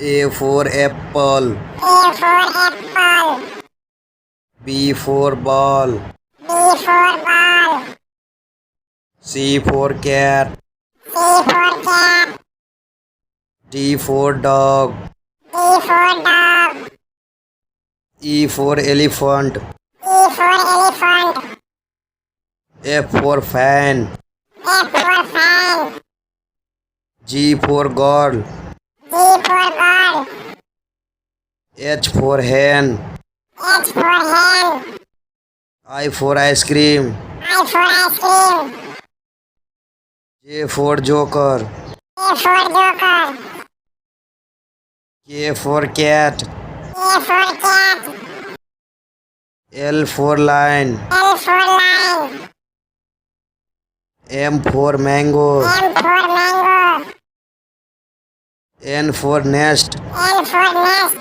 A for apple. A for apple. B for ball. B for ball. C for cat. C for cat. D for dog. D for dog. E for elephant. E for elephant. F for fan. F for fan. G for girl. G for girl. H for hen. H for hen. I for ice cream. I for ice cream. J for joker. K for joker. K for cat. K for cat. L for lion. L for lion. M for mango. M for mango. N for nest. N for nest.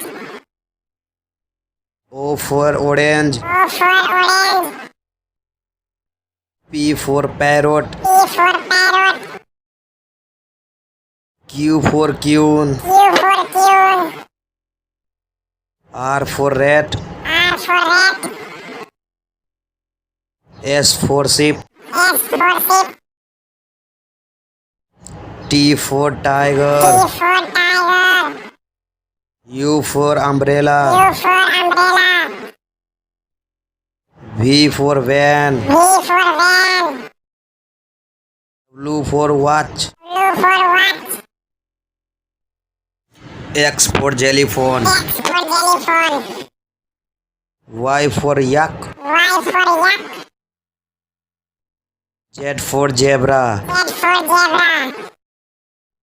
O for orange. O for orange. P for parrot. P for parrot. Q for queen. Q for queen. R for rat. R for rat. S for sheep. S for sheep. T for T tiger. for tiger. U for umbrella. U for umbrella. V for van. V for van. W for watch. W for watch. X for telephone. X for telephone. Y for yak. Y for yak. Z for zebra. Z for zebra.